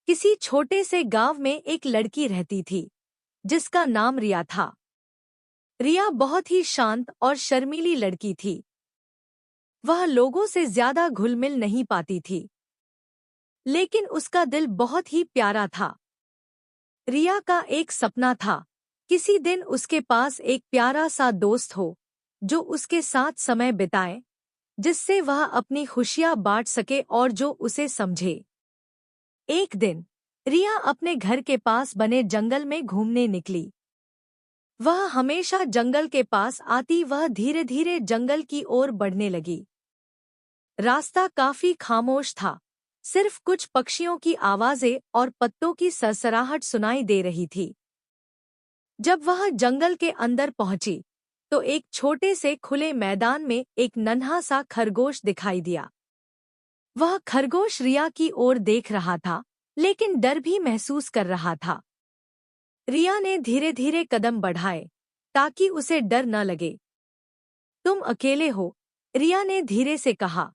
किसी छोटे से गांव में एक लड़की रहती थी जिसका नाम रिया था। रिया बहुत ही शांत और शर्मीली लड़की थी। वह लोगों से ज्यादा घुल मिल नहीं पाती थी, लेकिन उसका दिल बहुत ही प्यारा था। रिया का एक सपना था, किसी दिन उसके पास एक प्यारा सा दोस्त हो जो उसके साथ समय बिताए, जिससे वह अपनी खुशियां बांट सके और जो उसे समझे। एक दिन रिया अपने घर के पास बने जंगल में घूमने निकली। वह हमेशा जंगल के पास आती, वह धीरे धीरे जंगल की ओर बढ़ने लगी। रास्ता काफी खामोश था, सिर्फ कुछ पक्षियों की आवाजें और पत्तों की सरसराहट सुनाई दे रही थी। जब वह जंगल के अंदर पहुंची तो एक छोटे से खुले मैदान में एक नन्हा सा खरगोश दिखाई दिया। वह खरगोश रिया की ओर देख रहा था, लेकिन डर भी महसूस कर रहा था। रिया ने धीरे धीरे कदम बढ़ाए ताकि उसे डर न लगे। तुम अकेले हो, रिया ने धीरे से कहा।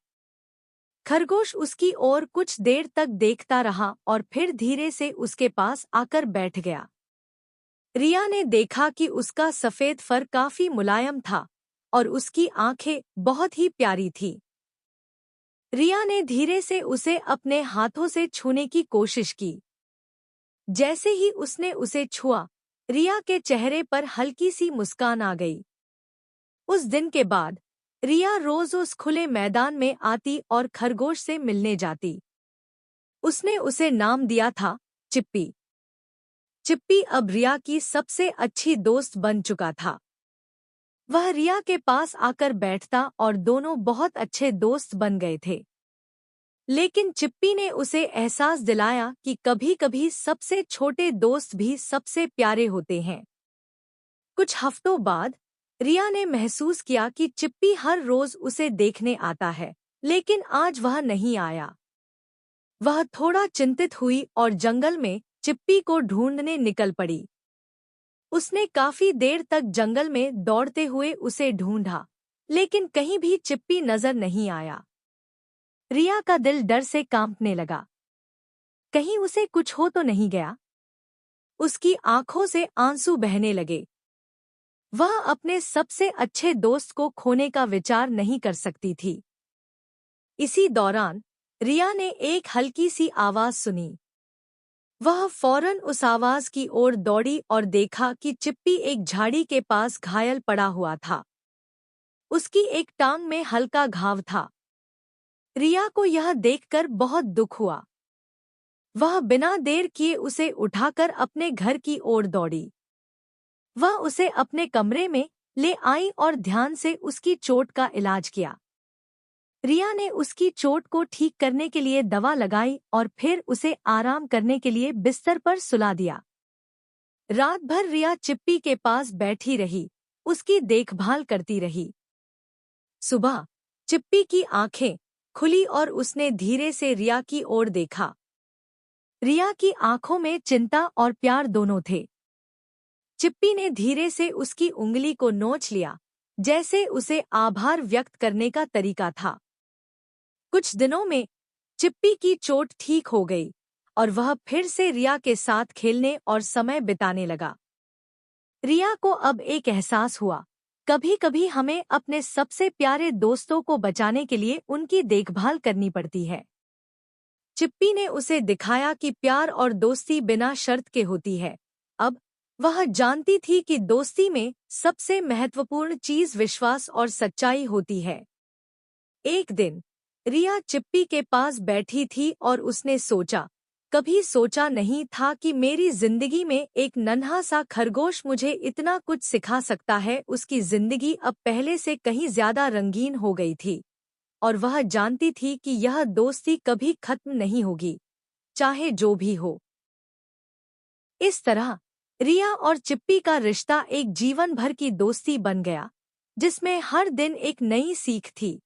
खरगोश उसकी ओर कुछ देर तक देखता रहा और फिर धीरे से उसके पास आकर बैठ गया। रिया ने देखा कि उसका सफेद फर काफी मुलायम था और उसकी आंखें बहुत ही प्यारी थीं। रिया ने धीरे से उसे अपने हाथों से छूने की कोशिश की। जैसे ही उसने उसे छुआ, रिया के चेहरे पर हल्की सी मुस्कान आ गई। उस दिन के बाद रिया रोज उस खुले मैदान में आती और खरगोश से मिलने जाती। उसने उसे नाम दिया था चिप्पी। चिप्पी अब रिया की सबसे अच्छी दोस्त बन चुका था। वह रिया के पास आकर बैठता और दोनों बहुत अच्छे दोस्त बन गए थे। लेकिन चिप्पी ने उसे एहसास दिलाया कि कभी-कभी सबसे छोटे दोस्त भी सबसे प्यारे होते हैं। कुछ हफ्तों बाद रिया ने महसूस किया कि चिप्पी हर रोज उसे देखने आता है, लेकिन आज वह नहीं आया। वह थोड़ा चिंतित हुई और जंगल में चिप्पी को ढूंढने निकल पड़ी। उसने काफी देर तक जंगल में दौड़ते हुए उसे ढूंढा, लेकिन कहीं भी चिप्पी नजर नहीं आया। रिया का दिल डर से कांपने लगा। कहीं उसे कुछ हो तो नहीं गया। उसकी आंखों से आंसू बहने लगे। वह अपने सबसे अच्छे दोस्त को खोने का विचार नहीं कर सकती थी। इसी दौरान रिया ने एक हल्की सी आवाज सुनी। वह फौरन उस आवाज की ओर दौड़ी और देखा कि चिप्पी एक झाड़ी के पास घायल पड़ा हुआ था। उसकी एक टांग में हल्का घाव था। रिया को यह देखकर बहुत दुख हुआ। वह बिना देर किए उसे उठाकर अपने घर की ओर दौड़ी। वह उसे अपने कमरे में ले आई और ध्यान से उसकी चोट का इलाज किया। रिया ने उसकी चोट को ठीक करने के लिए दवा लगाई और फिर उसे आराम करने के लिए बिस्तर पर सुला दिया। रात भर रिया चिप्पी के पास बैठी रही, उसकी देखभाल करती रही। सुबह चिप्पी की आंखें खुली और उसने धीरे से रिया की ओर देखा। रिया की आंखों में चिंता और प्यार दोनों थे। चिप्पी ने धीरे से उसकी उंगली को नोच लिया, जैसे उसे आभार व्यक्त करने का तरीका था। कुछ दिनों में चिप्पी की चोट ठीक हो गई और वह फिर से रिया के साथ खेलने और समय बिताने लगा। रिया को अब एक एहसास हुआ, कभी-कभी हमें अपने सबसे प्यारे दोस्तों को बचाने के लिए उनकी देखभाल करनी पड़ती है। चिप्पी ने उसे दिखाया कि प्यार और दोस्ती बिना शर्त के होती है। अब वह जानती थी कि दोस्ती में सबसे महत्वपूर्ण चीज विश्वास और सच्चाई होती है। एक दिन रिया चिप्पी के पास बैठी थी और उसने सोचा, कभी सोचा नहीं था कि मेरी जिंदगी में एक नन्हा सा खरगोश मुझे इतना कुछ सिखा सकता है। उसकी जिंदगी अब पहले से कहीं ज्यादा रंगीन हो गई थी और वह जानती थी कि यह दोस्ती कभी खत्म नहीं होगी, चाहे जो भी हो। इस तरह रिया और चिप्पी का रिश्ता एक जीवन भर की दोस्ती बन गया, जिसमें हर दिन एक नई सीख थी।